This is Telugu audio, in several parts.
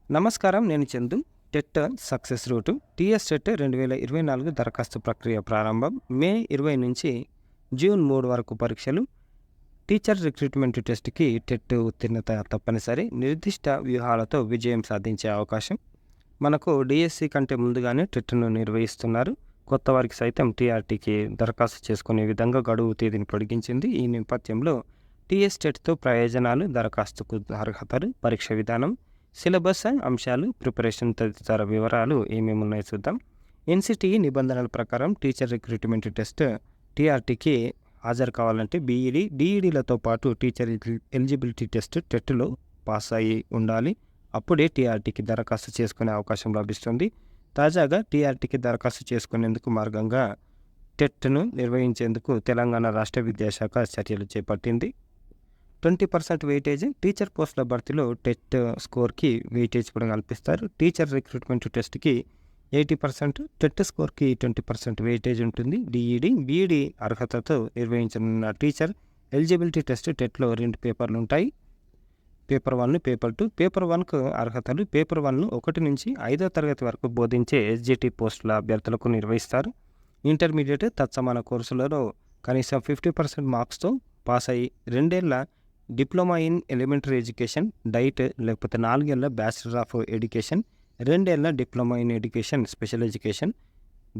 నమస్కారం. నేను Chandu. TET success route TS TET 2024 దరఖాస్తు ప్రక్రియ ప్రారంభం. మే 20 నుంచి జూన్ 3 వరకు పరీక్షలు. టీచర్ రిక్రూట్మెంట్ టెస్ట్‌కి టెట్ ఉత్తీర్ణత తప్పనిసరి. నిర్దిష్ట వ్యూహాలతో విజయం సాధించే అవకాశం. మనకు డీఎస్సీ కంటే ముందుగానే టెట్‌ను నిర్వహిస్తున్నారు. కొత్త వారికి సైతం టీఆర్టీకి దరఖాస్తు చేసుకునే విధంగా గడువు తేదీని పొడిగించింది. ఈ నేపథ్యంలో టీఎస్-టెట్‌తో ప్రయోజనాలు, దరఖాస్తుకు అర్హతలు, పరీక్ష విధానం, సిలబస్ అంశాలు, ప్రిపరేషన్ తదితర వివరాలు ఏమేమి ఉన్నాయో చూద్దాం. ఎన్సిటిఈ నిబంధనల ప్రకారం టీచర్ రిక్రూట్మెంట్ టెస్ట్ టీఆర్టీకి హాజరు కావాలంటే బీఈడీ, డిఈడీలతో పాటు టీచర్ ఎలిజిబిలిటీ టెస్ట్ టెట్లో పాస్ అయ్యి ఉండాలి. అప్పుడే టీఆర్టీకి దరఖాస్తు చేసుకునే అవకాశం లభిస్తుంది. తాజాగా టీఆర్టీకి దరఖాస్తు చేసుకునేందుకు మార్గంగా టెట్ను నిర్వహించేందుకు తెలంగాణ రాష్ట్ర విద్యాశాఖ చర్యలు చేపట్టింది. 20% వెయిటేజ్ టీచర్ పోస్టుల భర్తీలో టెట్ స్కోర్కి వెయిటేజ్ కూడా కల్పిస్తారు. టీచర్ రిక్రూట్మెంట్ టెస్ట్కి 80%, టెట్ స్కోర్కి 20% వెయిటేజ్ ఉంటుంది. డిఈడి, బీఈడి అర్హతతో నిర్వహించనున్న టీచర్ ఎలిజిబిలిటీ టెస్ట్ టెట్లో 2 పేపర్లు ఉంటాయి. Paper 1, paper 2. పేపర్ 1కు అర్హతలు. పేపర్ 1ను 1 నుంచి 5వ తరగతి వరకు బోధించే ఎస్జిటి పోస్టుల అభ్యర్థులకు నిర్వహిస్తారు. ఇంటర్మీడియట్ తత్సమాన కోర్సులలో కనీసం 50% మార్క్స్తో పాస్ అయ్యి 2 ఏళ్ల diploma in elementary education diet లేకపోతే 4 ఏళ్ల బ్యాచిలర్ ఆఫ్ ఎడ్యుకేషన్, 2 ఏళ్ల diploma in education special education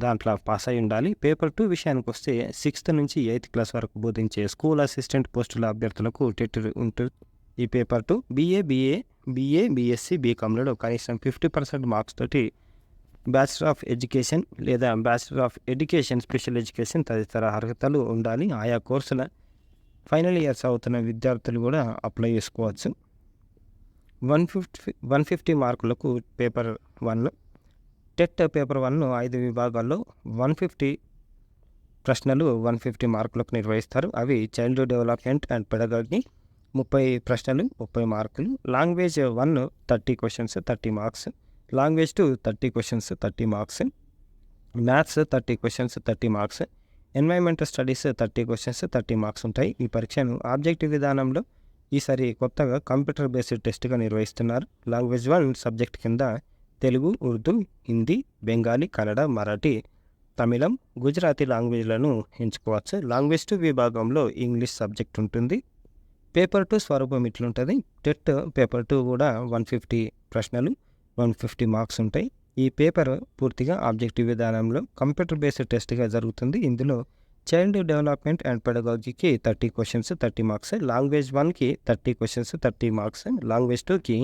దాంట్లో పాస్ అయి ఉండాలి. పేపర్ 2 విషయానికి వస్తే 6th నుంచి 8th క్లాస్ వరకు బోధించే స్కూల్ అసిస్టెంట్ పోస్టుల అభ్యర్థులకు టెట్ ఉంటుంది. ఈ పేపర్ 2 బీఏ, బీఎస్సీ, బీకామ్లలో కనీసం 50% మార్క్స్ తోటి బ్యాచిలర్ ఆఫ్ ఎడ్యుకేషన్ లేదా bachelor of education special education తదితర అర్హతలు ఉండాలి. ఆయా కోర్సుల ఫైనల్ ఇయర్స్ అవుతున్న విద్యార్థులు కూడా అప్లై చేసుకోవచ్చు. 150 మార్కులకు పేపర్ 1. టెట్ పేపర్ 1 5 విభాగాల్లో 150 ప్రశ్నలు 150 మార్కులకు నిర్వహిస్తారు. అవి చైల్డ్ డెవలప్మెంట్ అండ్ పెడగాగి 30 ప్రశ్నలు 30 మార్కులు. Language 1 30 questions 30 marks. Language 2 30 questions 30 marks. Maths 30 questions 30 marks. Environmental studies 30 questions 30 marks ఉంటాయి. ఈ పరీక్షను ఆబ్జెక్టివ్ విధానంలో ఈసారి కొత్తగా కంప్యూటర్ బేస్డ్ టెస్ట్గా నిర్వహిస్తున్నారు. లాంగ్వేజ్ 1 సబ్జెక్ట్ కింద తెలుగు, ఉర్దూ, హిందీ, బెంగాలీ, కన్నడ, మరాఠీ, తమిళం, గుజరాతీ లాంగ్వేజ్లను ఎంచుకోవచ్చు. లాంగ్వేజ్ 2 విభాగంలో ఇంగ్లీష్ సబ్జెక్ట్ ఉంటుంది. పేపర్ 2 స్వరూపం ఇట్లుంటుంది. టెట్ పేపర్ 2 కూడా 150 ప్రశ్నలు 150 మార్క్స్ ఉంటాయి. ఈ పేపర్ పూర్తిగా ఆబ్జెక్టివ్ విధానంలో కంప్యూటర్ బేస్డ్ టెస్ట్గా జరుగుతుంది. ఇందులో చైల్డ్ డెవలప్మెంట్ అండ్ పెడగాగికి 30 క్వశ్చన్స్ 30 మార్క్స్. లాంగ్వేజ్ 1కి 30 క్వశ్చన్స్ 30 మార్క్స్. లాంగ్వేజ్ 2కి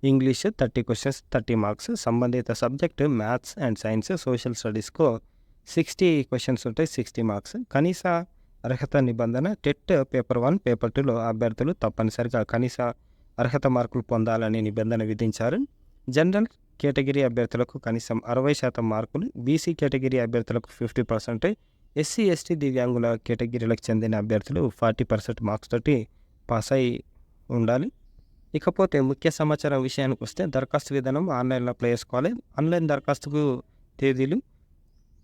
ఇంగ్లీష్ 30 క్వశ్చన్స్ 30 మార్క్స్. సంబంధిత subject maths and science, social స్టడీస్కు 60 క్వశ్చన్స్ ఉంటాయి, 60 మార్క్స్. కనీస అర్హత నిబంధన టెట్ పేపర్ 1, పేపర్ 2లో అభ్యర్థులు తప్పనిసరిగా కనీస అర్హత మార్కులు పొందాలనే నిబంధన విధించారు. జనరల్ కేటగిరీ అభ్యర్థులకు కనీసం 60% మార్కులు, బీసీ కేటగిరీ అభ్యర్థులకు 50%, ఎస్సీ ఎస్టీ దివ్యాంగుల కేటగిరీలకు చెందిన అభ్యర్థులు 40% మార్క్స్ తోటి పాస్ అయి ఉండాలి. ఇకపోతే ముఖ్య సమాచారం విషయానికి వస్తే దరఖాస్తు విధానం ఆన్లైన్లో అప్లై చేసుకోవాలి. ఆన్లైన్ దరఖాస్తుకు తేదీలు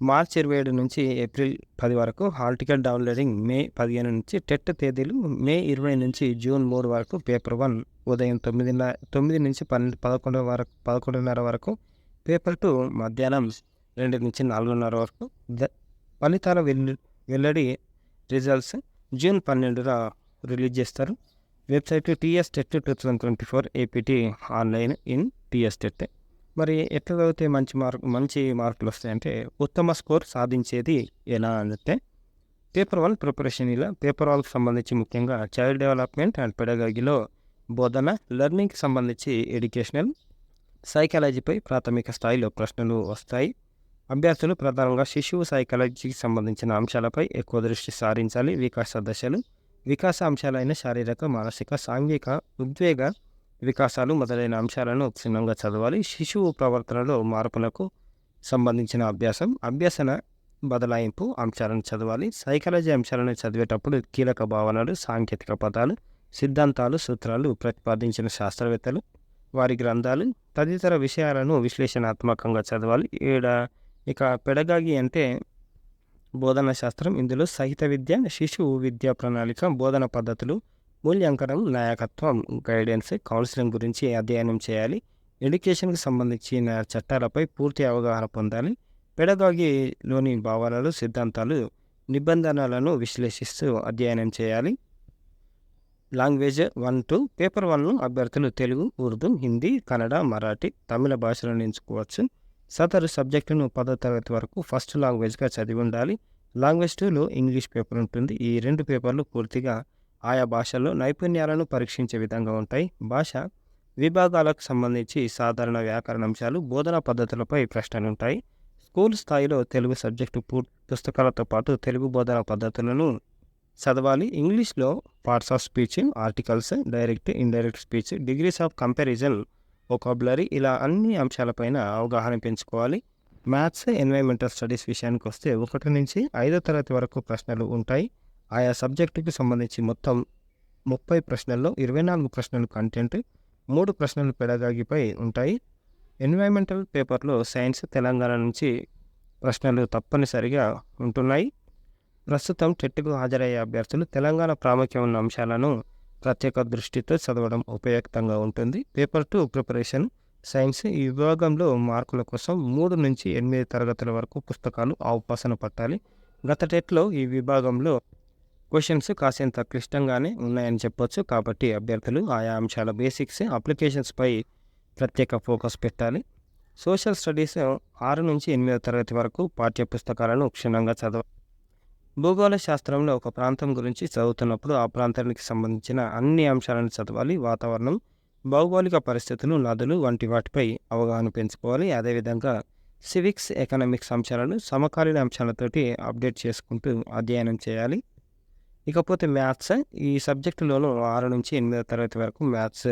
మార్చి 27 నుంచి ఏప్రిల్ 10 వరకు. హాల్ టికెట్ డౌన్లోడింగ్ మే 15 నుంచి. టెట్ తేదీలు మే 20 నుంచి జూన్ 3 వరకు. పేపర్ 1 ఉదయం 9 నుంచి 11:30 వరకు. పేపర్ 2 మధ్యాహ్నం 2 నుంచి 4:30 వరకు. ఫలితాల వెల్లడి రిజల్ట్స్ జూన్ 12న రిలీజ్ చేస్తారు. Website TS-TET 2024 APT online in TS-TET. మరి ఎట్లా చదివితే మంచి మార్కులు వస్తాయంటే ఉత్తమ స్కోర్ సాధించేది ఎలా అంటే పేపర్ 1 ప్రిపరేషన్. ఇలా పేపర్ 1కి సంబంధించి ముఖ్యంగా చైల్డ్ డెవలప్మెంట్ అండ్ పెడగాగిలో బోధన, లెర్నింగ్కి సంబంధించి ఎడ్యుకేషనల్, సైకాలజీపై ప్రాథమిక స్థాయిలో ప్రశ్నలు వస్తాయి. అభ్యర్థులు ప్రధానంగా శిశువు సైకాలజీకి సంబంధించిన అంశాలపై ఎక్కువ దృష్టి సారించాలి. వికాస దశలు, వికాస అంశాలైన శారీరక, మానసిక, సాంఘిక, ఉద్వేగ వికాసాలు మొదలైన అంశాలను క్షుణ్ణంగా చదవాలి. శిశువు ప్రవర్తనలో మార్పులకు సంబంధించిన అభ్యసన బదలాయింపు అంశాలను చదవాలి. సైకాలజీ అంశాలను చదివేటప్పుడు కీలక భావనలు, సాంకేతిక పదాలు, సిద్ధాంతాలు, సూత్రాలు ప్రతిపాదించిన శాస్త్రవేత్తలు, వారి గ్రంథాలు తదితర విషయాలను విశ్లేషణాత్మకంగా చదవాలి. ఇక పెడగాగి అంటే బోధనా శాస్త్రం. ఇందులో సాహిత్య విద్య, శిశువు విద్యా ప్రణాళిక, బోధన పద్ధతులు, మూల్యాంకనం, నాయకత్వం, గైడెన్స్, కౌన్సిలింగ్ గురించి అధ్యయనం చేయాలి. ఎడ్యుకేషన్కి సంబంధించిన చట్టాలపై పూర్తి అవగాహన పొందాలి. పెడగాగిలోని భావనలు, సిద్ధాంతాలు, నిబంధనలను విశ్లేషిస్తూ అధ్యయనం చేయాలి. లాంగ్వేజ్ 1-2 పేపర్ 1 అభ్యర్థులు తెలుగు, ఉర్దూ, హిందీ, కన్నడ, మరాఠీ, తమిళ భాషలను ఎంచుకోవచ్చు. సదరు సబ్జెక్టును 10వ తరగతి వరకు ఫస్ట్ లాంగ్వేజ్గా చదివి ఉండాలి. లాంగ్వేజ్ 2లో ఇంగ్లీష్ పేపర్ ఉంటుంది. ఈ 2 పేపర్లు పూర్తిగా ఆయా భాషల్లో నైపుణ్యాలను పరీక్షించే విధంగా ఉంటాయి. భాష విభాగాలకు సంబంధించి సాధారణ వ్యాకరణాంశాలు, బోధనా పద్ధతులపై ప్రశ్నలుంటాయి. స్కూల్ స్థాయిలో తెలుగు సబ్జెక్టు పుస్తకాలతో పాటు తెలుగు బోధనా పద్ధతులను చదవాలి. ఇంగ్లీష్లో parts of speech, articles, direct, indirect speech, degrees of comparison, vocabulary ఇలా అన్ని అంశాలపైన అవగాహన పెంచుకోవాలి. మ్యాథ్స్, ఎన్వైరన్మెంటల్ స్టడీస్ విషయానికి వస్తే 1 నుంచి 5వ తరగతి వరకు ప్రశ్నలు ఉంటాయి. ఆయా సబ్జెక్టుకు సంబంధించి మొత్తం 30 ప్రశ్నల్లో 24 ప్రశ్నలు కంటెంట్, 3 ప్రశ్నలు పెడగాగిపై ఉంటాయి. ఎన్వైరన్మెంటల్ పేపర్లో సైన్స్, తెలంగాణ నుంచి ప్రశ్నలు తప్పనిసరిగా ఉంటున్నాయి. ప్రస్తుతం టెట్కు హాజరయ్యే అభ్యర్థులు తెలంగాణ ప్రాముఖ్యం ఉన్న అంశాలను ప్రత్యేక దృష్టితో చదవడం ఉపయుక్తంగా ఉంటుంది. పేపర్ 2 ప్రిపరేషన్ సైన్స్ ఈ విభాగంలో మార్కుల కోసం 3 నుంచి 8 తరగతుల వరకు పుస్తకాలు అవపాసన పట్టాలి. గత టెట్లో ఈ విభాగంలో క్వశ్చన్స్ కాసింత క్లిష్టంగానే ఉన్నాయని చెప్పొచ్చు. కాబట్టి అభ్యర్థులు ఆయా అంశాల బేసిక్స్, అప్లికేషన్స్పై ప్రత్యేక ఫోకస్ పెట్టాలి. సోషల్ స్టడీస్ 6 నుంచి 8వ తరగతి వరకు పాఠ్య పుస్తకాలను క్షుణ్ణంగా చదవాలి. భూగోళ శాస్త్రంలో ఒక ప్రాంతం గురించి చదువుతున్నప్పుడు ఆ ప్రాంతానికి సంబంధించిన అన్ని అంశాలను చదవాలి. వాతావరణం, భౌగోళిక పరిస్థితులు, నదులు వంటి వాటిపై అవగాహన పెంచుకోవాలి. అదేవిధంగా సివిక్స్, ఎకనామిక్స్ అంశాలను సమకాలీన అంశాలతోటి అప్డేట్ చేసుకుంటూ అధ్యయనం చేయాలి. ఇకపోతే మ్యాథ్స్ ఈ సబ్జెక్టులోనూ 6 నుంచి 8వ తరగతి వరకు మ్యాథ్స్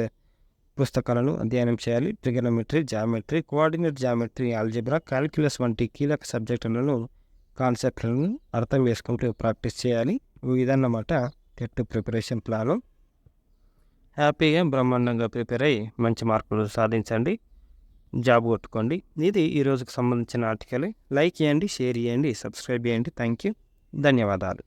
పుస్తకాలను అధ్యయనం చేయాలి. Trigonometry, geometry, coordinate geometry, algebra, calculus వంటి కీలక సబ్జెక్టులను, కాన్సెప్ట్లను అర్థం చేసుకుంటూ ప్రాక్టీస్ చేయాలి. ఇదన్నమాట టెట్ ప్రిపరేషన్ ప్లాను. హ్యాపీగా బ్రహ్మాండంగా ప్రిపేర్ అయ్యి మంచి మార్కులు సాధించండి, జాబ్ కొట్టుకోండి. ఇది ఈ రోజుకు సంబంధించిన ఆర్టికల్. లైక్ చేయండి, షేర్ చేయండి, సబ్స్క్రైబ్ చేయండి. థ్యాంక్ యూ, ధన్యవాదాలు.